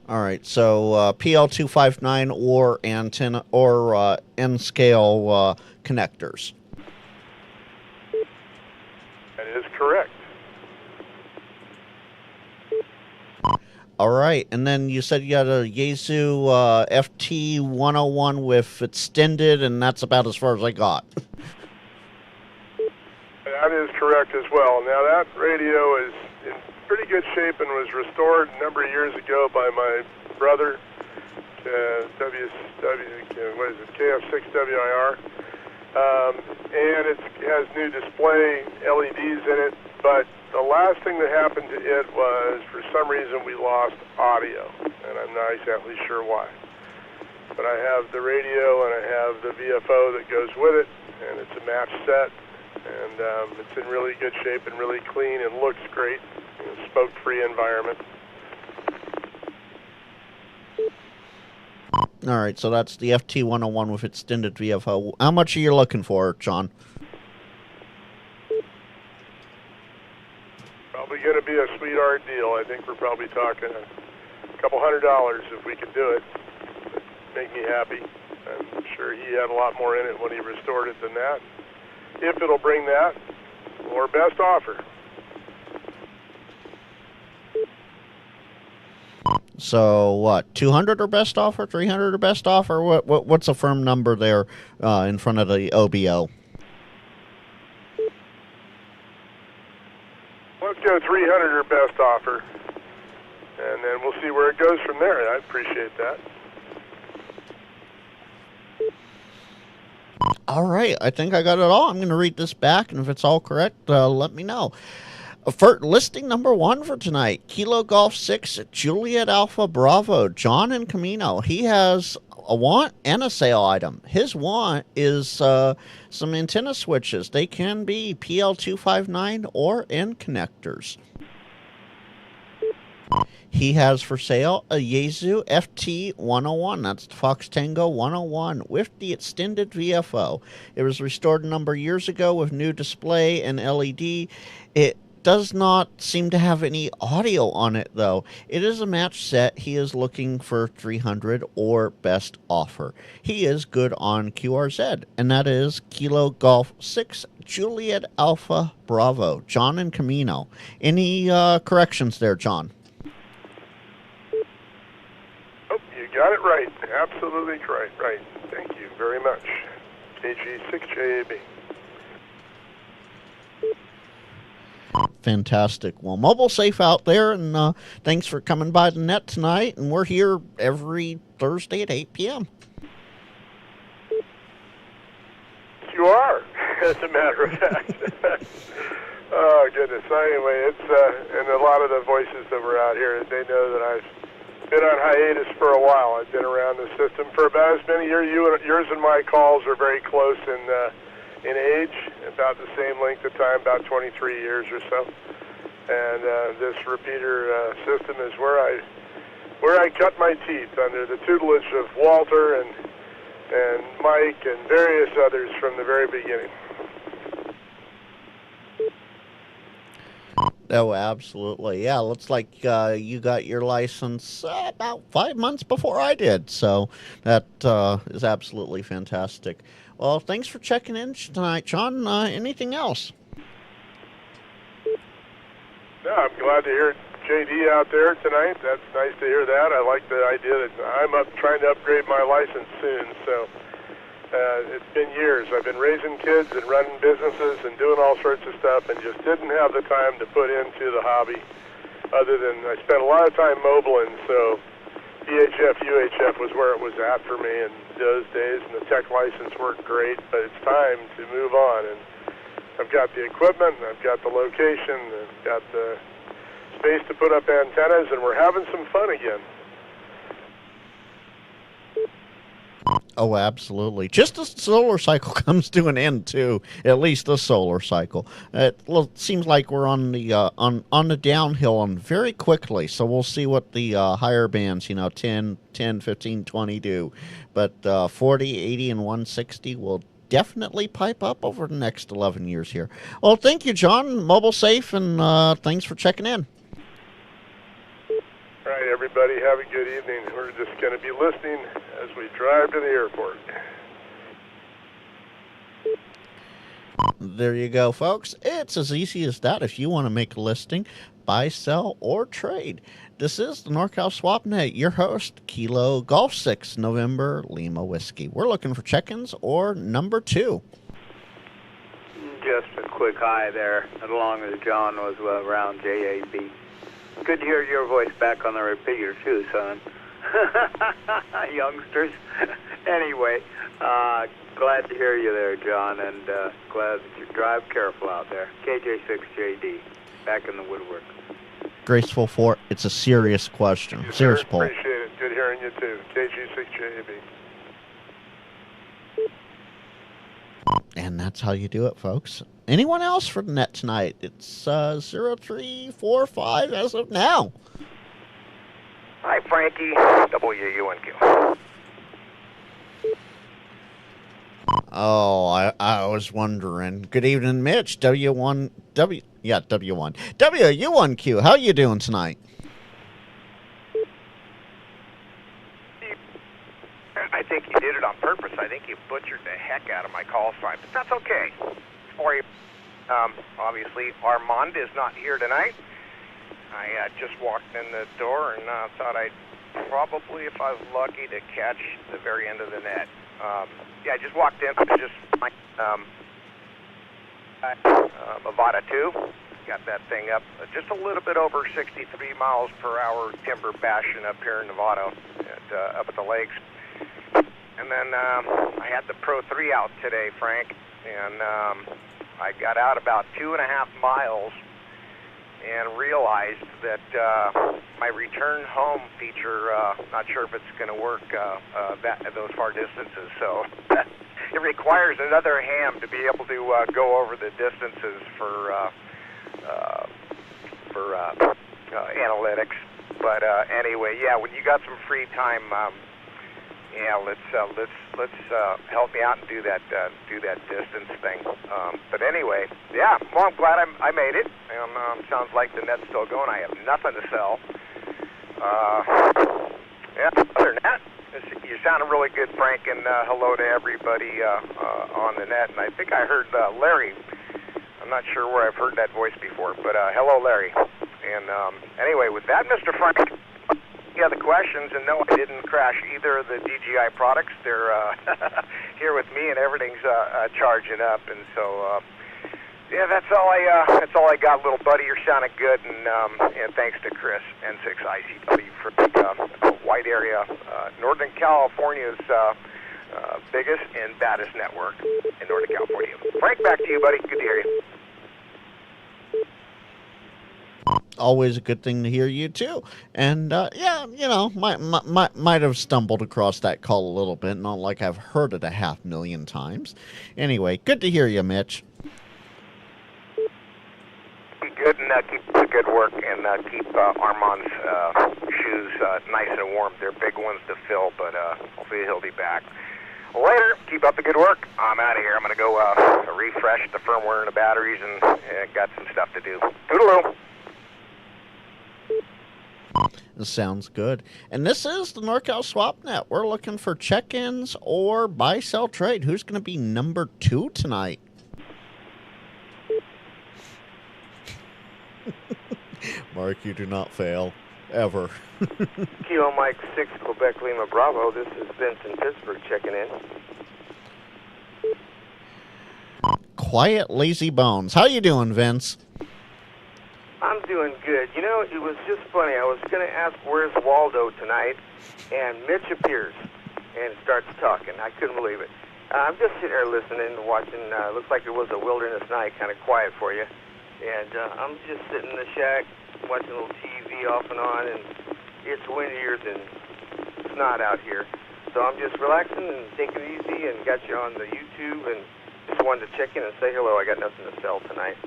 All right. So PL259 or antenna or N-scale connectors. That is correct. All right, and then you said you had a Yaesu FT101 with extended, and that's about as far as I got. That is correct as well. Now that radio is in pretty good shape and was restored a number of years ago by my brother, KF6WIR, and it has new display LEDs in it, but the last thing that happened to it was, for some reason, we lost audio, and I'm not exactly sure why. But I have the radio and I have the VFO that goes with it, and it's a match set, and it's in really good shape and really clean and looks great. It's a smoke-free environment. All right, so that's the FT101 with extended VFO. How much are you looking for, John? Probably going to be a sweetheart deal. I think we're probably talking a couple $100 if we could do it. It'd make me happy. I'm sure he had a lot more in it when he restored it than that. If it'll bring that, or best offer. So what? 200 or best offer? 300 or best offer? What's a firm number there in front of the OBO? Let's go 300 or best offer. and then we'll see where it goes from there. I appreciate that. All right, I think I got it all. I'm going to read this back, and if it's all correct, let me know. For listing number 1 for tonight, Kilo Golf 6, Juliet Alpha Bravo, John in Camino. He has a want and a sale item. His want is some antenna switches. They can be PL259 or N connectors. He has for sale a Yaesu FT101. That's the Fox Tango 101 with the extended VFO. It was restored a number of years ago with new display and LED. It does not seem to have any audio on it, though. It is a match set. He is looking for 300 or best offer. He is good on QRZ, and that is Kilo Golf 6, Juliet Alpha Bravo, John in Camino. Any corrections there, John? Oh, you got it right. Absolutely correct. Right. Thank you very much. KG6JAB. Fantastic. Well, mobile safe out there, and thanks for coming by the net tonight. And we're here every Thursday at 8 p.m. You are, as a matter of fact. Oh, goodness. Anyway, it's, and a lot of the voices that were out here, they know that I've been on hiatus for a while. I've been around the system for about as many years. Yours and my calls are very close in age, about the same length of time, about 23 years or so. And this repeater system is where I cut my teeth under the tutelage of Walter and Mike and various others from the very beginning. Oh, absolutely. Yeah, looks like you got your license about 5 months before I did. So that is absolutely fantastic. Well, thanks for checking in tonight, John. Anything else? No, I'm glad to hear JD out there tonight. That's nice to hear that. I like the idea that I'm trying to upgrade my license soon. So it's been years. I've been raising kids and running businesses and doing all sorts of stuff and just didn't have the time to put into the hobby other than I spent a lot of time mobiling. So VHF, UHF was where it was at for me in those days, and the tech license worked great, but it's time to move on. And I've got the equipment, I've got the location, I've got the space to put up antennas, and we're having some fun again. Oh, absolutely. Just the solar cycle comes to an end, too. At least the solar cycle. It seems like we're on the downhill and very quickly, so we'll see what the higher bands, 10, 15, 20 do. But 40, 80, and 160 will definitely pipe up over the next 11 years here. Well, thank you, John. Mobile safe, and thanks for checking in. All right, everybody, have a good evening. We're just going to be listening as we drive to the airport. There you go, folks. It's as easy as that if you want to make a listing, buy, sell, or trade. This is the NorCal SwapNet, your host, Kilo Golf 6, November Lima Whiskey. We're looking for check-ins or number 2. Just a quick hi there, as long as John was around JAB. Good to hear your voice back on the repeater, too, son. Youngsters. Anyway, glad to hear you there, John, and glad that you drive careful out there. KJ6JD, back in the woodwork. Graceful 4, it's a serious question. Yes, serious sir. poll. Appreciate it. Good hearing you, too. KG6JAB. And that's how you do it, folks. Anyone else for the net tonight? It's 0345 as of now. Hi, Frankie. WUNQ. Oh, I was wondering. Good evening, Mitch. WU1Q. How you doing tonight? I think you did it on purpose. I think you butchered the heck out of my call sign, but that's okay. For you, obviously, Armand is not here tonight. I just walked in the door and thought I'd probably, if I was lucky, to catch the very end of the net. Yeah, I just walked in. Just Avada 2, got that thing up just a little bit over 63 miles per hour timber bashing up here in Nevada, up at the lakes. And then I had the Pro 3 out today, Frank, and I got out about 2.5 miles and realized that my return home feature, not sure if it's going to work those far distances. So it requires another ham to be able to go over the distances for analytics. But anyway, yeah, when you got some free time, yeah, let's help me out and do that distance thing. But anyway, yeah, well, I'm glad I made it. Sounds like the net's still going. I have nothing to sell. Yeah, other than that, you sounded really good, Frank, and hello to everybody on the net. And I think I heard Larry. I'm not sure where I've heard that voice before, but hello, Larry. And anyway, with that, Mr. Frank, you have the questions, and no, I didn't crash either of the DJI products. They're here with me, and everything's charging up. And so, yeah, that's all I got, little buddy. You're sounding good, and thanks to Chris, N6ICW, for the wide area, Northern California's biggest and baddest network in Northern California. Frank, back to you, buddy. Good to hear you. Always a good thing to hear you too. And yeah, you know, might have stumbled across that call a little bit, not like I've heard it 500,000 times. Anyway, good to hear you, Mitch. Be good and keep the good work, and keep Armand's shoes nice and warm. They're big ones to fill, but hopefully he'll be back later. Keep up the good work. I'm out of here. I'm going to go refresh the firmware and the batteries, and got some stuff to do. Toodaloo. Sounds good. And this is the NorCal SwapNet. We're looking for check-ins or buy-sell trade. Who's going to be number 2 tonight? Mark, you do not fail. Ever. Kilo Mike 6, Quebec Lima Bravo. This is Vince in Pittsburgh checking in. Quiet Lazy Bones. How you doing, Vince? I'm doing good. You know, it was just funny. I was going to ask, where's Waldo tonight? And Mitch appears and starts talking. I couldn't believe it. I'm just sitting here listening and watching. Looks like it was a wilderness night, kind of quiet for you. And I'm just sitting in the shack watching a little TV off and on, and it's windier than snot out here. So I'm just relaxing and taking it easy, and got you on the YouTube, and just wanted to check in and say hello. I got nothing to sell tonight.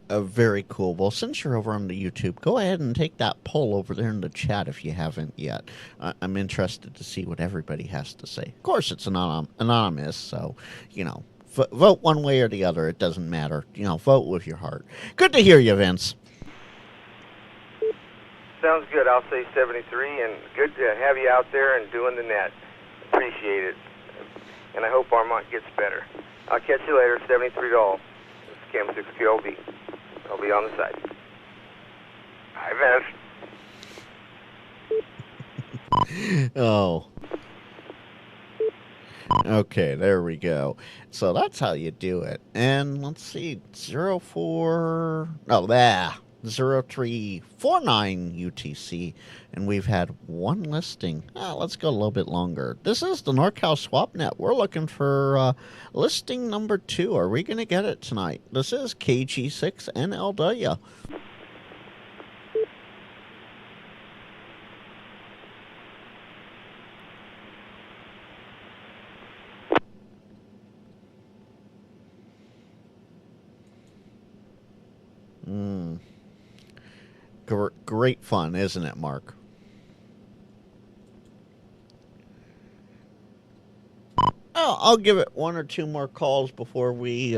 Very cool. Well, since you're over on the YouTube, go ahead and take that poll over there in the chat if you haven't yet. I'm interested to see what everybody has to say. Of course, it's anonymous, so, you know, vote one way or the other. It doesn't matter. You know, vote with your heart. Good to hear you, Vince. Sounds good. I'll say 73, and good to have you out there and doing the net. Appreciate it. And I hope Armand gets better. I'll catch you later. 73 all. Cam 6 QLB. I'll be on the side. Hi, Vince. Oh. Okay, there we go. So that's how you do it. And let's see, 0349 UTC, and we've had one listing. Let's go a little bit longer. This is the NorCal SwapNet. We're looking for listing number 2. Are we going to get it tonight? This is KG6NLW. Great fun, isn't it, Mark? I'll give it 1 or 2 more calls before we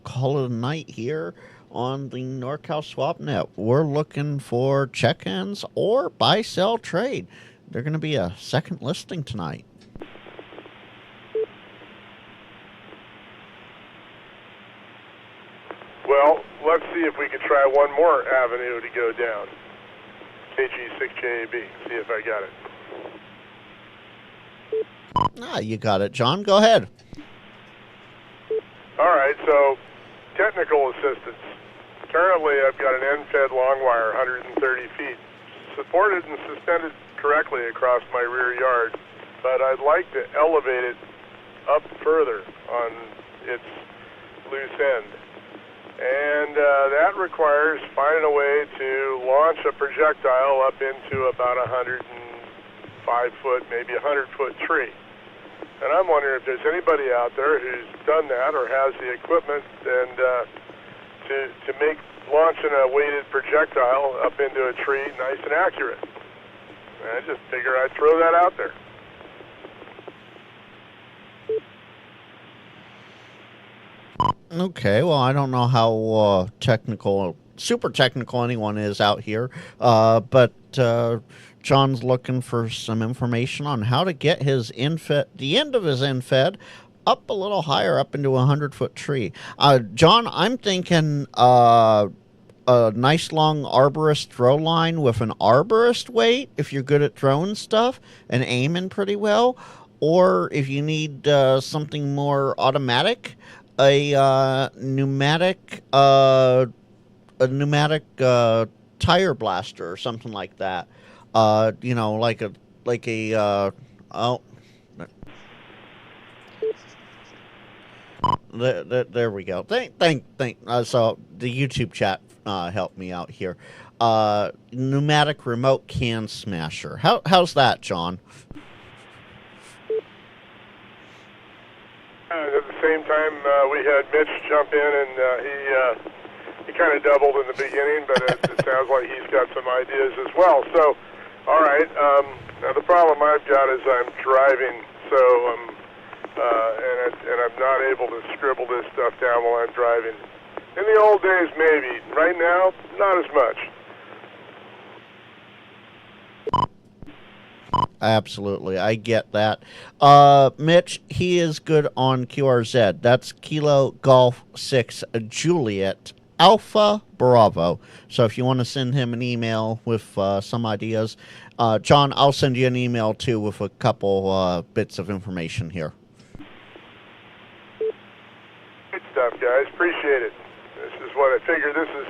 call it a night here on the NorCal SwapNet. We're looking for check-ins or buy-sell trade. They're going to be a second listing tonight. Well, let's see if we can try one more avenue to go down. KG6JAB. See if I got it. You got it, John. Go ahead. All right. right, so technical assistance. Currently, I've got an end-fed long wire, 130 feet, supported and suspended correctly across my rear yard, but I'd like to elevate it up further on its loose end. And that requires finding a way to launch a projectile up into about a 105-foot, maybe 100-foot tree. And I'm wondering if there's anybody out there who's done that or has the equipment and to make launching a weighted projectile up into a tree nice and accurate. And I just figure I'd throw that out there. Okay, well, I don't know how super technical anyone is out here, but John's looking for some information on how to get the end of his end-fed up a little higher, up into a 100-foot tree. John, I'm thinking a nice long arborist throw line with an arborist weight, if you're good at throwing stuff and aiming pretty well, or if you need something more automatic, a pneumatic tire blaster or something like that. There we go. So the YouTube chat helped me out here. Pneumatic remote can smasher. How's that, John? At the same time, we had Mitch jump in, and he kind of doubled in the beginning, but it sounds like he's got some ideas as well. So, all right. Now the problem I've got is I'm driving, so and I'm not able to scribble this stuff down while I'm driving. In the old days, maybe. Right now, not as much. Absolutely, I get that. Mitch, he is good on QRZ. That's Kilo Golf 6 Juliet Alpha Bravo. So if you want to send him an email with some ideas, John, I'll send you an email too with a couple bits of information here. Good stuff, guys. Appreciate it. This is what I figure. This is,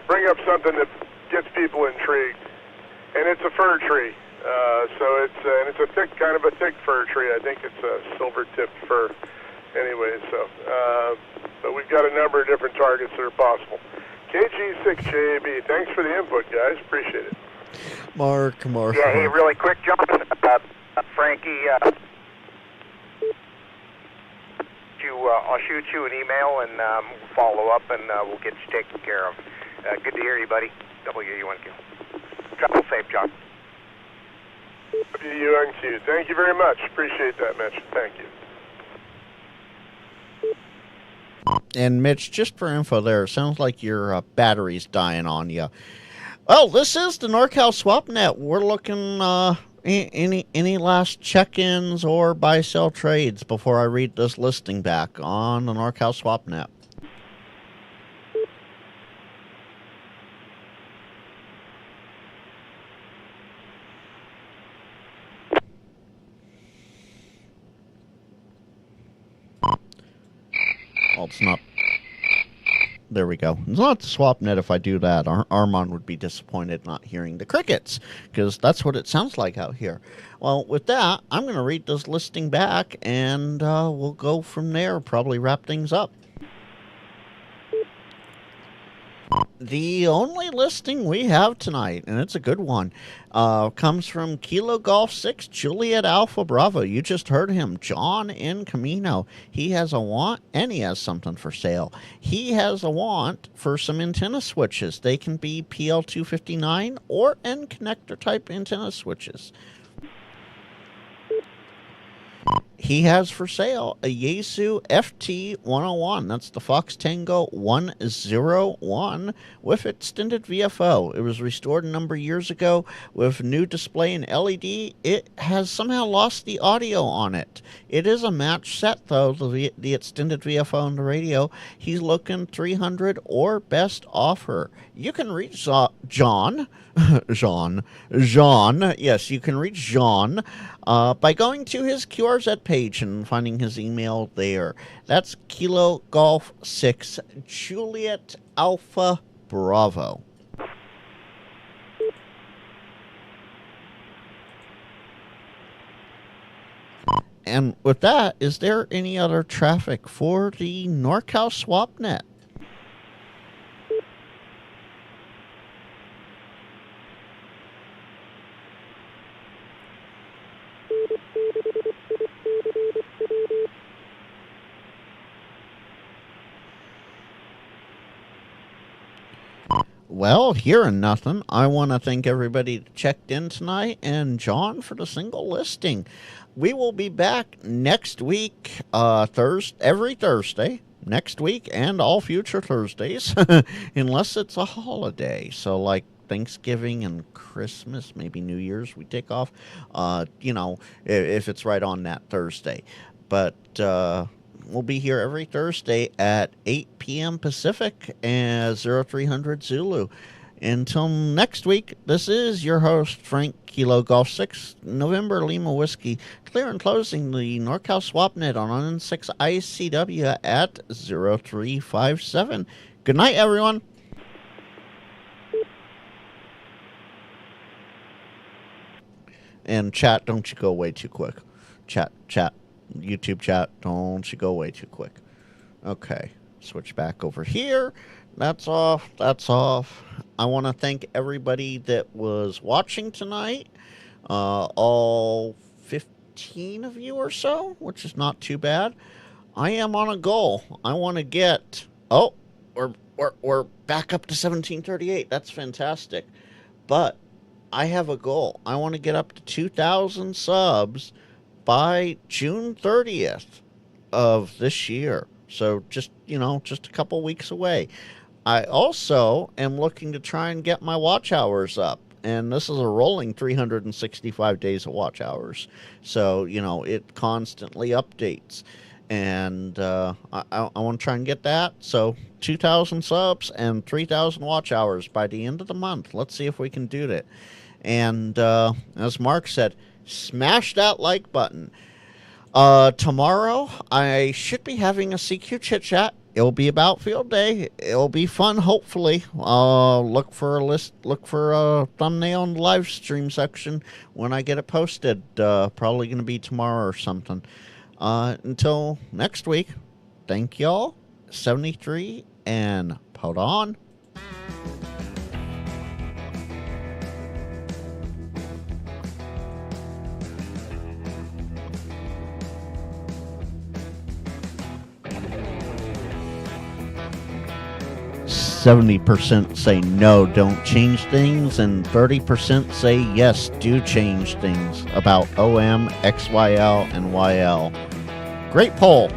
bring up something that gets people intrigued. And it's a fir tree. So it's a thick, kind of a thick fir tree. I think it's a silver-tipped fir. Anyway, so, but we've got a number of different targets that are possible. KG6JAB, thanks for the input, guys. Appreciate it. Mark. Yeah, hey, really quick, John. Frankie, I'll shoot you an email and follow up, and we'll get you taken care of. Good to hear you, buddy. WUNQ. Travel safe, John. WUNQ. Thank you very much. Appreciate that, Mitch. Thank you. And Mitch, just for info there, it sounds like your battery's dying on you. Well, this is the NorCal SwapNet. We're looking any last check-ins or buy-sell trades before I read this listing back on the NorCal SwapNet. Well, it's not. There we go. It's not the SwapNet. If I do that, Armand would be disappointed not hearing the crickets, because that's what it sounds like out here. Well, with that, I'm going to read this listing back, and we'll go from there, probably wrap things up. The only listing we have tonight, and it's a good one, comes from Kilo Golf 6 Juliet Alpha Bravo. You just heard him, John in Camino. He has a want, and he has something for sale. He has a want for some antenna switches. They can be PL259 or N connector type antenna switches. He has for sale a Yaesu FT101. That's the Fox Tango 101 with extended VFO. It was restored a number of years ago with new display and LED. It has somehow lost the audio on it. It is a match set, though, the extended VFO and the radio. He's looking 300 or best offer. You can reach John. Yes, you can reach John by going to his QRZ webpage and finding his email there. That's Kilo Golf 6 Juliet Alpha Bravo. And with that, is there any other traffic for the NorCal SwapNet? Well, hearing nothing, I want to thank everybody that checked in tonight and John for the single listing. We will be back next week, every Thursday, next week, and all future Thursdays, unless it's a holiday. So, like Thanksgiving and Christmas, maybe New Year's, we take off, if it's right on that Thursday. But we'll be here every Thursday at 8 p.m. Pacific and 0300 Zulu. Until next week, this is your host, Frank Kilo Golf 6, November Lima Whiskey, clear and closing the NorCal SwapNet on N6ICW at 0357. Good night, everyone. And chat, don't you go away too quick. Chat. YouTube chat, don't you go away too quick. Okay, switch back over here. That's off. I want to thank everybody that was watching tonight. All 15 of you or so, which is not too bad. I am on a goal. I want to get... Oh, we're back up to 1738. That's fantastic. But I have a goal. I want to get up to 2,000 subs by June 30th of this year. So just a couple weeks away. I also am looking to try and get my watch hours up. And this is a rolling 365 days of watch hours. So, it constantly updates. And I want to try and get that. So 2,000 subs and 3,000 watch hours by the end of the month. Let's see if we can do that. And as Mark said, smash that like button. Tomorrow, I should be having a CQ chit chat. It'll be about field day. It'll be fun, hopefully. Look for a thumbnail in the live stream section when I get it posted. Probably going to be tomorrow or something. Until next week, thank y'all. 73 and hold on. %, say no, don't change things, and 30% say yes, do change things about OM, XYL, and YL. Great poll.